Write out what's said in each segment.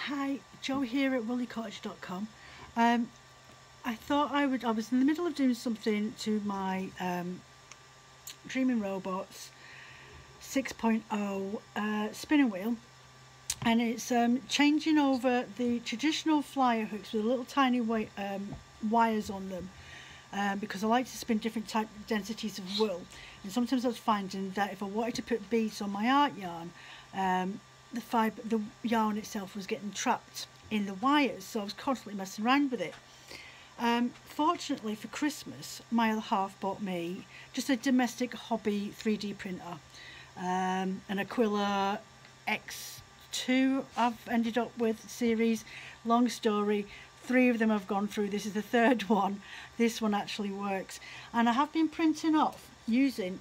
Hi, Joe here at woollycottage.com. I thought I was in the middle of doing something to my Dreaming Robots 6.0 spinning wheel, and it's changing over the traditional flyer hooks with little tiny wires on them, because I like to spin different type densities of wool, and sometimes I was finding that if I wanted to put beads on my art yarn, the yarn itself was getting trapped in the wires, so I was constantly messing around with it. Fortunately for Christmas, my other half bought me just a domestic hobby 3D printer, an Aquila X2 I've ended up with series. Long story, 3 of them I've gone through, this is the 3rd one. This one actually works, and I have been printing off using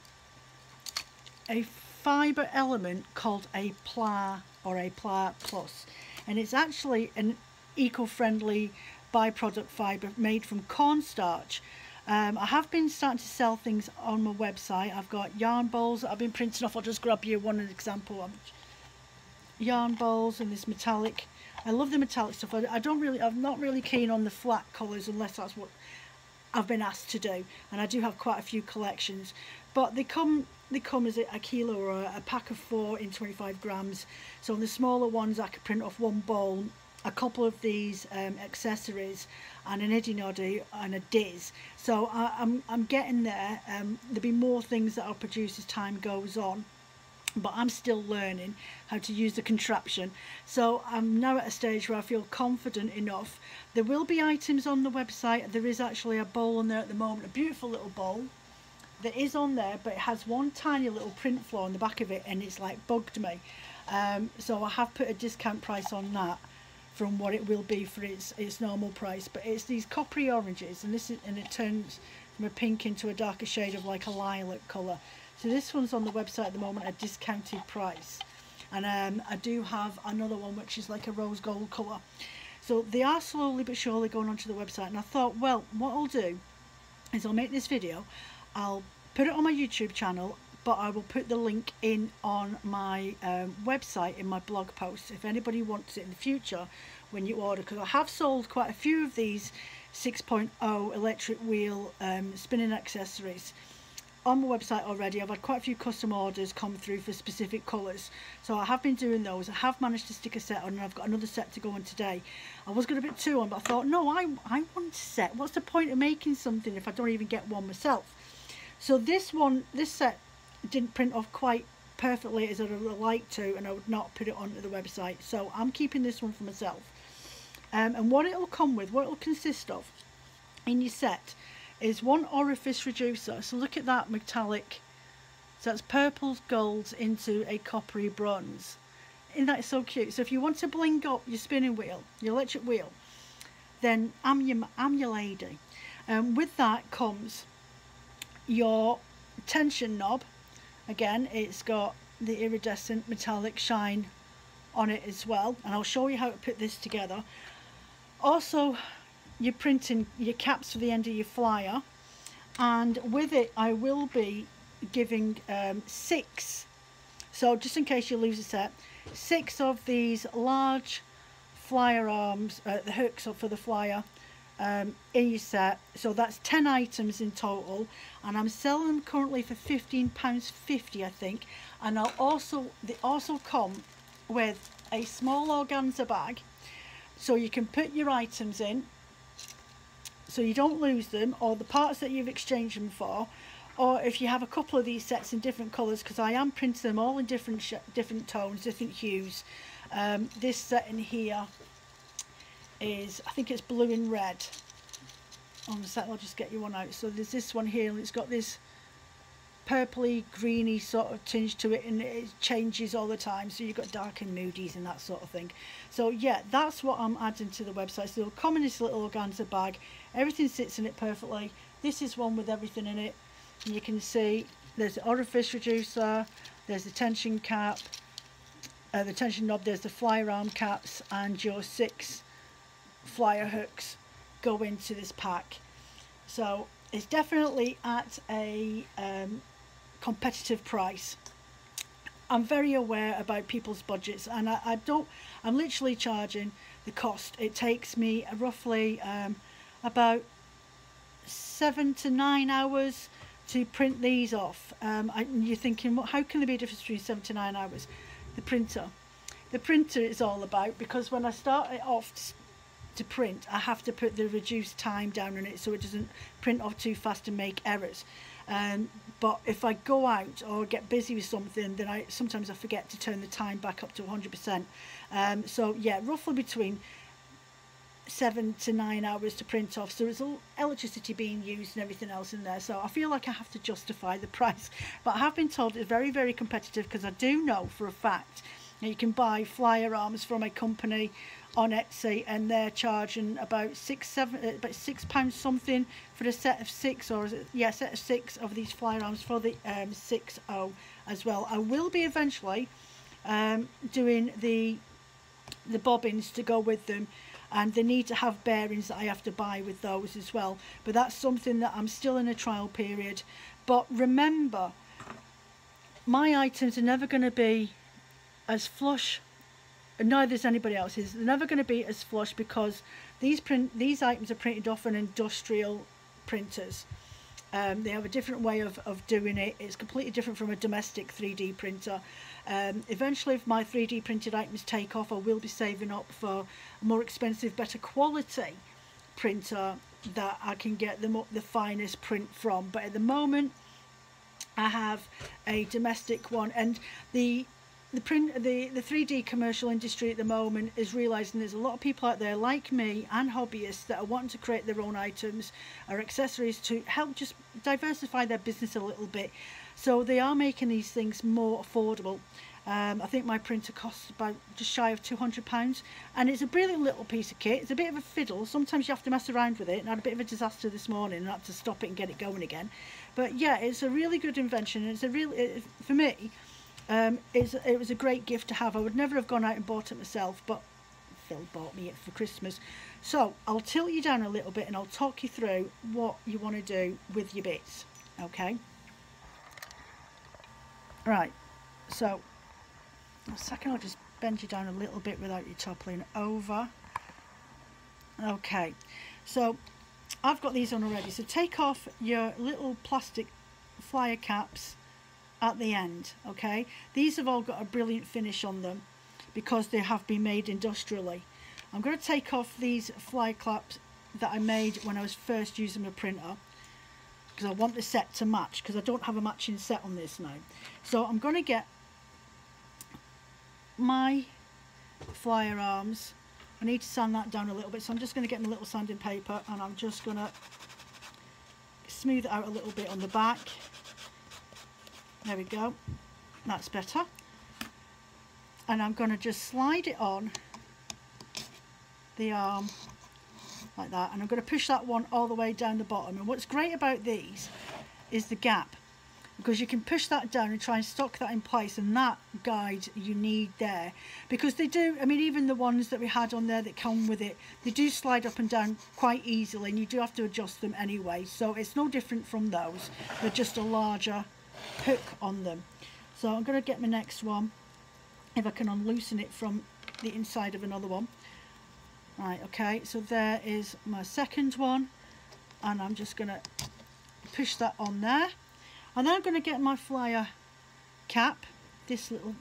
a fibre element called a PLA or a PLA Plus, and it's actually an eco-friendly byproduct fibre made from cornstarch. I have been starting to sell things on my website. I've got yarn bowls that I've been printing off. I'll just grab you one example of yarn bowls and this metallic. I love the metallic stuff. I'm not really keen on the flat colours unless that's what I've been asked to do, and I do have quite a few collections, but they come as a kilo or a pack of 4 in 25 grams. So on the smaller ones I could print off one bowl, a couple of these accessories, and an iddy noddy and a diz. So I'm getting there. There'll be more things that I'll produce as time goes on, but I'm still learning how to use the contraption. So I'm now at a stage where I feel confident enough. There will be items on the website. There is actually a bowl on there at the moment, a beautiful little bowl that is on there, but it has one tiny little print flaw on the back of it, and it's like bugged me. So I have put a discount price on that from what it will be for its normal price. But it's these coppery oranges, and it turns from a pink into a darker shade of like a lilac colour. So this one's on the website at the moment, a discounted price, and I do have another one which is like a rose gold colour. So they are slowly but surely going onto the website, and I thought, well, what I'll do is I'll make this video, I'll put it on my YouTube channel, but I will put the link in on my website in my blog post if anybody wants it in the future when you order, because I have sold quite a few of these 6.0 electric wheel spinning accessories on my website already. I've had quite a few custom orders come through for specific colours, so I have been doing those. I have managed to stick a set on, and I've got another set to go on today. I was going to put 2 on, but I thought, no, I want a set. What's the point of making something if I don't even get one myself? So this set didn't print off quite perfectly as I would like to, and I would not put it onto the website, so I'm keeping this one for myself. And what it'll come with, what it'll consist of in your set, is one orifice reducer. So look at that metallic, so that's purples, golds into a coppery bronze. Isn't that so cute? So if you want to bling up your spinning wheel, your electric wheel, then I'm your lady. With that comes your tension knob. Again, it's got the iridescent metallic shine on it as well, and I'll show you how to put this together. Also, you're printing your caps for the end of your flyer, and with it I will be giving 6, so just in case you lose a set, 6 of these large flyer arms, the hooks for the flyer, in your set. So that's 10 items in total, and I'm selling them currently for £15.50 I think. And they also come with a small organza bag, so you can put your items in so you don't lose them, or the parts that you've exchanged them for, or if you have a couple of these sets in different colours, because I am printing them all in different tones, different hues. This set in here is, I think it's blue and red on the set. I'll just get you one out. So there's this one here, and it's got this purpley greeny sort of tinge to it, and it changes all the time, so you've got dark and moodies and that sort of thing. So yeah, that's what I'm adding to the website. So it'll come in this little organza bag, everything sits in it perfectly. This is one with everything in it, and you can see there's the orifice reducer, there's the tension cap, the tension knob, there's the flyer arm caps, and your 6 flyer hooks go into this pack. So it's definitely at a competitive price. I'm very aware about people's budgets, and I'm literally charging the cost. It takes me roughly about 7 to 9 hours to print these off. You're thinking, well, how can there be a difference between 7 to 9 hours? The printer is all about, because when I start it off to print, I have to put the reduced time down on it so it doesn't print off too fast and make errors. But if I go out or get busy with something, then sometimes I forget to turn the time back up to 100%. So yeah, roughly between 7 to 9 hours to print off. So there's all electricity being used and everything else in there. So I feel like I have to justify the price. But I have been told it's very, very competitive, because I do know for a fact that you can buy flyer arms from a company on Etsy, and they're charging about about £6 something for a set of 6, or set of 6 of these flyer arms for the 6.0 as well. I will be eventually doing the bobbins to go with them, and they need to have bearings that I have to buy with those as well. But that's something that I'm still in a trial period. But remember, my items are never going to be as flush, and neither is anybody else's. They're never going to be as flush, because these items are printed off on industrial printers. They have a different way of doing it. It's completely different from a domestic 3D printer. Eventually, if my 3D printed items take off, I will be saving up for a more expensive, better quality printer that I can get the finest print from. But at the moment, I have a domestic one, and the 3D commercial industry at the moment is realising there's a lot of people out there like me and hobbyists that are wanting to create their own items or accessories to help just diversify their business a little bit. So they are making these things more affordable. I think my printer costs about just shy of £200, and it's a brilliant little piece of kit. It's a bit of a fiddle. Sometimes you have to mess around with it, and I had a bit of a disaster this morning and I had to stop it and get it going again. But yeah, it's a really good invention, and it's a really, for me, it was a great gift to have. I would never have gone out and bought it myself, but Phil bought me it for Christmas. So I'll tilt you down a little bit and I'll talk you through what you want to do with your bits. Okay, right, so a second, I'll just bend you down a little bit without you toppling over. Okay, so I've got these on already. So take off your little plastic flyer caps at the end. Okay, these have all got a brilliant finish on them because they have been made industrially. I'm going to take off these flyer caps that I made when I was first using my printer, because I want the set to match, because I don't have a matching set on this now. So I'm going to get my flyer arms. I need to sand that down a little bit, so I'm just going to get my little sanding paper and I'm just going to smooth it out a little bit on the back. There we go, that's better. And I'm going to just slide it on the arm like that, and I'm going to push that one all the way down the bottom. And what's great about these is the gap, because you can push that down and try and stock that in place, and that guide you need there, because they do, I mean, even the ones that we had on there that come with it, they do slide up and down quite easily, and you do have to adjust them anyway. So it's no different from those, they're just a larger hook on them. So I'm going to get my next one, if I can unloosen it from the inside of another one. Right, okay, so there is my second one, and I'm just going to push that on there. And then I'm going to get my flyer cap, this little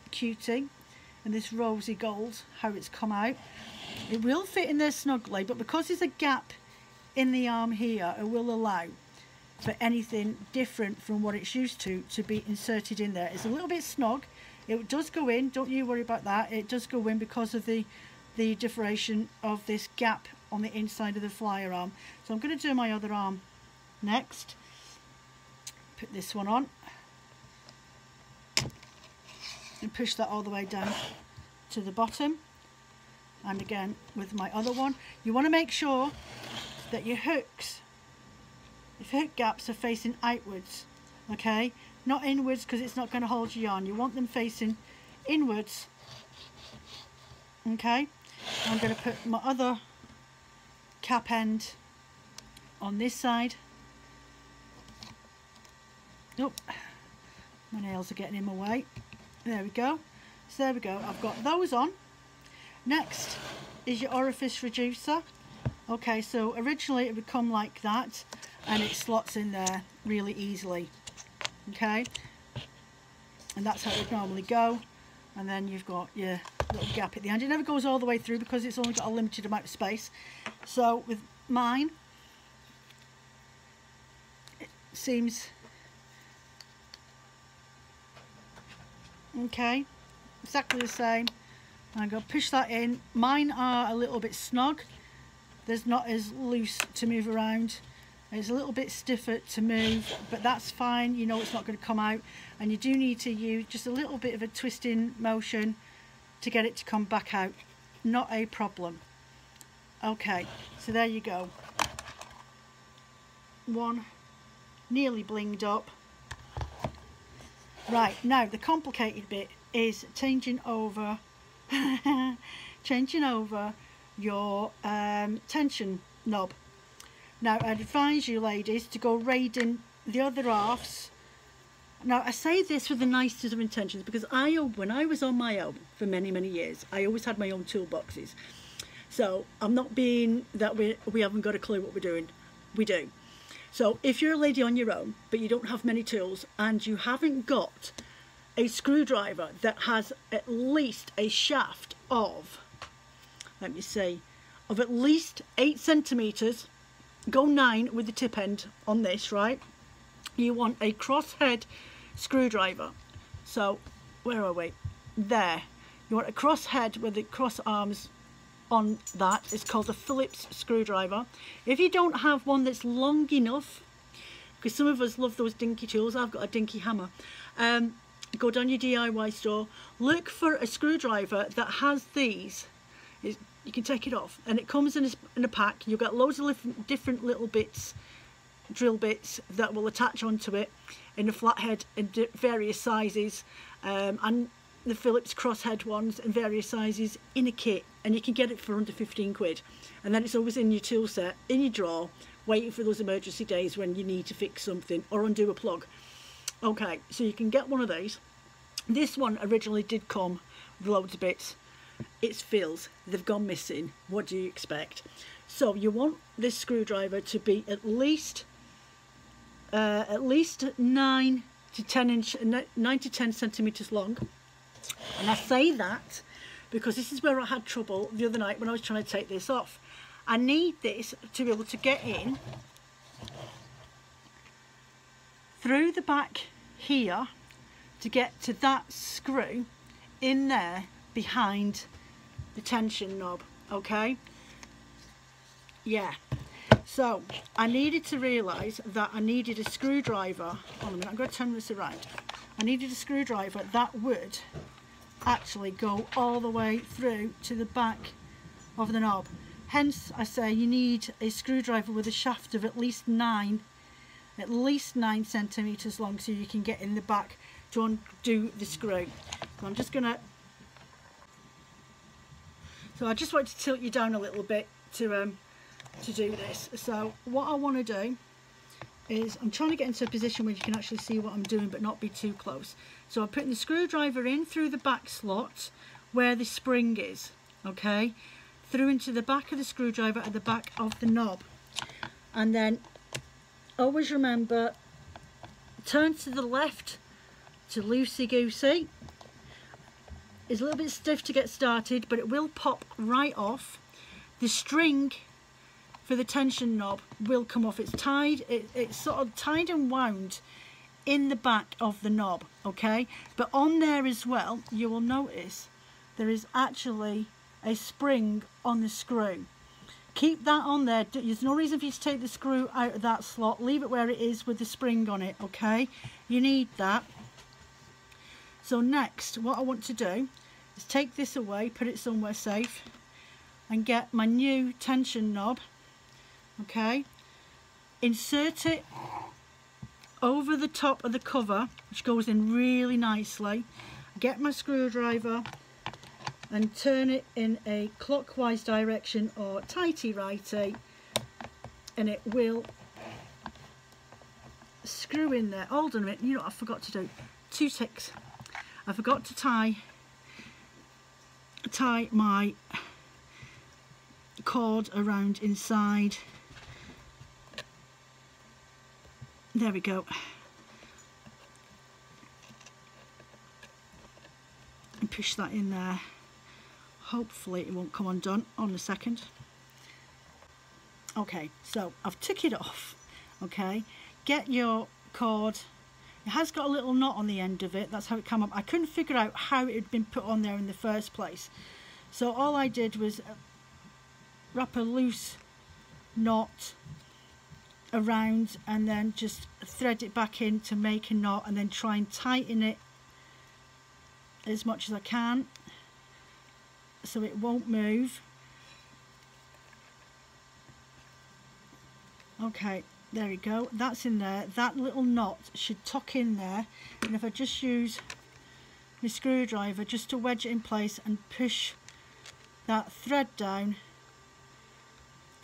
cutie, and this rosy gold, how it's come out. It will fit in there snugly, but because there's a gap in the arm here, it will allow for anything different from what it's used to be inserted in there. It's a little bit snug. It does go in, don't you worry about that. It does go in because of the diffraction of this gap on the inside of the flyer arm. So I'm going to do my other arm next. Put this one on and push that all the way down to the bottom. And again with my other one, you want to make sure that your hooks, if hook gaps are facing outwards, okay, not inwards, because it's not going to hold your yarn. You want them facing inwards. Okay, I'm going to put my other cap end on this side. Nope, my nails are getting in my way. There we go. So there we go, I've got those on. Next is your orifice reducer. Okay, so originally it would come like that and it slots in there really easily. Okay, and that's how it would normally go. And then you've got your little gap at the end. It never goes all the way through because it's only got a limited amount of space. So with mine, it seems okay, exactly the same. I'm going to push that in. Mine are a little bit snug. There's not as loose to move around. It's a little bit stiffer to move, but that's fine. You know it's not going to come out, and you do need to use just a little bit of a twisting motion to get it to come back out. Not a problem. Okay, so there you go. One nearly blinged up. Right, now the complicated bit is changing over your tension knob. Now I'd advise you ladies to go raiding the other halves. Now I say this with the nicest of intentions because when I was on my own for many years, I always had my own toolboxes. So I'm not being that we haven't got a clue what we're doing. We do. So if you're a lady on your own but you don't have many tools and you haven't got a screwdriver that has at least a shaft of, let me see, of at least 8 centimeters, go 9 with the tip end on this, right? You want a crosshead screwdriver. So where are we? There. You want a crosshead with the cross arms on that. It's called a Phillips screwdriver. If you don't have one that's long enough, because some of us love those dinky tools, I've got a dinky hammer, go down your DIY store, look for a screwdriver that has these. You can take it off and it comes in a pack. You've got loads of different little bits, drill bits that will attach onto it in a flathead in various sizes, and the Phillips crosshead ones in various sizes in a kit, and you can get it for under 15 quid, and then it's always in your tool set in your drawer waiting for those emergency days when you need to fix something or undo a plug. Okay, so you can get one of these. This one originally did come with loads of bits. It's fills, they've gone missing. What do you expect? So you want this screwdriver to be at least 9 to 10 centimeters long. And I say that because this is where I had trouble the other night when I was trying to take this off. I need this to be able to get in through the back here to get to that screw in there behind the tension knob. Okay, yeah, so I needed to realise that I needed a screwdriver. Hold on a minute, I'm going to turn this around. I needed a screwdriver that would actually go all the way through to the back of the knob. Hence I say you need a screwdriver with a shaft of at least 9 centimeters long, so you can get in the back to undo the screw. So I'm just gonna, so I just want to tilt you down a little bit to do this. So what I want to do is, I'm trying to get into a position where you can actually see what I'm doing but not be too close. So I'm putting the screwdriver in through the back slot where the spring is, okay, through into the back of the screwdriver at the back of the knob, and then always remember, turn to the left to loosey-goosey. It's a little bit stiff to get started, but it will pop right off. The string for the tension knob will come off. It's tied, it's sort of tied and wound in the back of the knob, okay? But on there as well, you will notice there is actually a spring on the screw. Keep that on there. There's no reason for you to take the screw out of that slot. Leave it where it is with the spring on it, okay? You need that. So next, what I want to do is take this away, put it somewhere safe, and get my new tension knob, okay? Insert it over the top of the cover, which goes in really nicely. Get my screwdriver and turn it in a clockwise direction or tighty-righty, and it will screw in there. Hold on a minute, you know what I forgot to do? 2 ticks. I forgot to tie my cord around inside. There we go. And push that in there. Hopefully it won't come undone on a second. Okay, so I've took it off. Okay, get your cord. It has got a little knot on the end of it. That's how it came up. I couldn't figure out how it had been put on there in the first place. So all I did was wrap a loose knot around and then just thread it back in to make a knot, and then try and tighten it as much as I can so it won't move. Okay, there we go, that's in there. That little knot should tuck in there, and if I just use my screwdriver just to wedge it in place and push that thread down.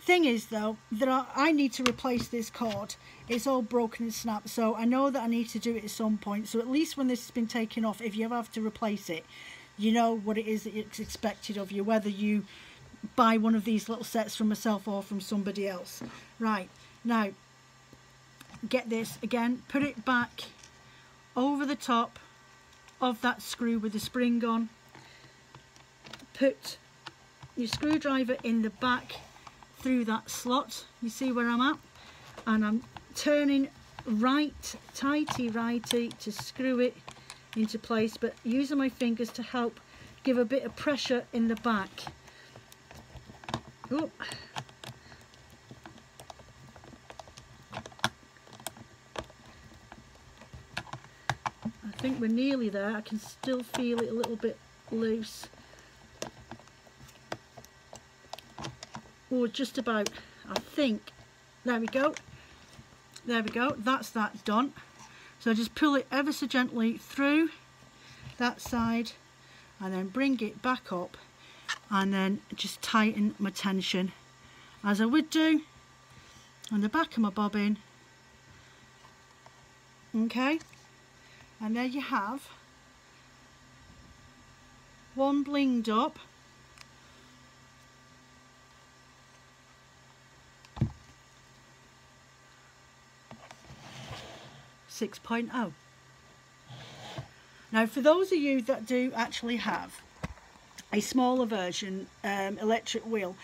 Thing is though, I need to replace this cord. It's all broken and snapped, so I know that I need to do it at some point. So at least when this has been taken off, if you ever have to replace it, you know what it is that it's expected of you, whether you buy one of these little sets from myself or from somebody else. Right, now get this again, put it back over the top of that screw with the spring on. Put your screwdriver in the back through that slot, you see where I'm at, and I'm turning righty to screw it into place, but using my fingers to help give a bit of pressure in the back. Oh. I think we're nearly there. I can still feel it a little bit loose. Oh, just about, I think. There we go. There we go. That's that done. So just pull it ever so gently through that side and then bring it back up, and then just tighten my tension as I would do on the back of my bobbin. Okay, and there you have one blinged up 6.0. Now for those of you that do actually have a smaller version electric wheel,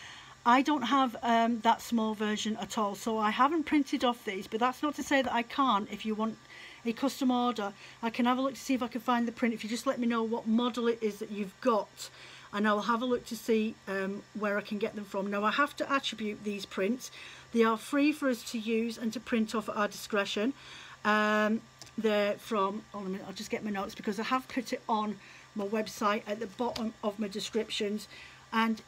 I don't have that small version at all, so I haven't printed off these, but that's not to say that I can't. If you want a custom order, I can have a look to see if I can find the print. If you just let me know what model it is that you've got, and I'll have a look to see where I can get them from. Now I have to attribute these prints. They are free for us to use and to print off at our discretion. They're from, hold on a minute, I'll just get my notes because I have put it on my website at the bottom of my descriptions. And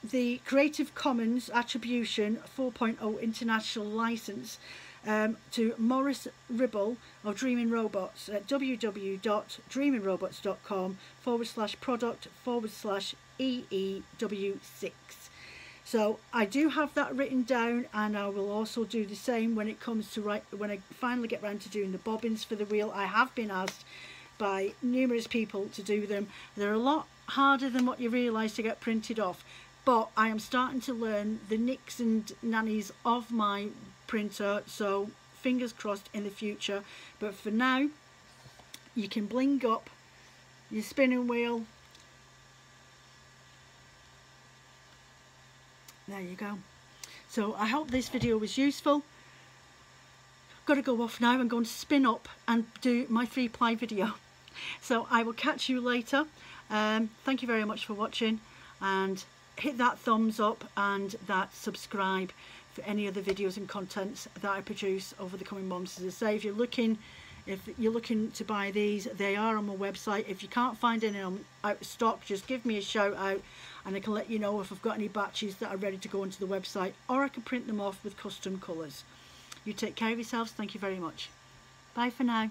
the Creative Commons Attribution 4.0 International License to Maurice Ribble of Dreaming Robots at www.dreamingrobots.com/product/EEW6. So I do have that written down, and I will also do the same when it comes to when I finally get round to doing the bobbins for the wheel. I have been asked by numerous people to do them. They're a lot harder than what you realise to get printed off, but I am starting to learn the nicks and nannies of my printer, so fingers crossed in the future. But for now, you can bling up your spinning wheel. There you go. So I hope this video was useful. I've got to go off now. I'm going to spin up and do my 3-ply video. So I will catch you later. Thank you very much for watching, and hit that thumbs up and that subscribe for any other videos and contents that I produce over the coming months. As I say, if you're looking to buy these, they are on my website. If you can't find any out of stock, just give me a shout out and I can let you know if I've got any batches that are ready to go onto the website, or I can print them off with custom colours. You take care of yourselves. Thank you very much. Bye for now.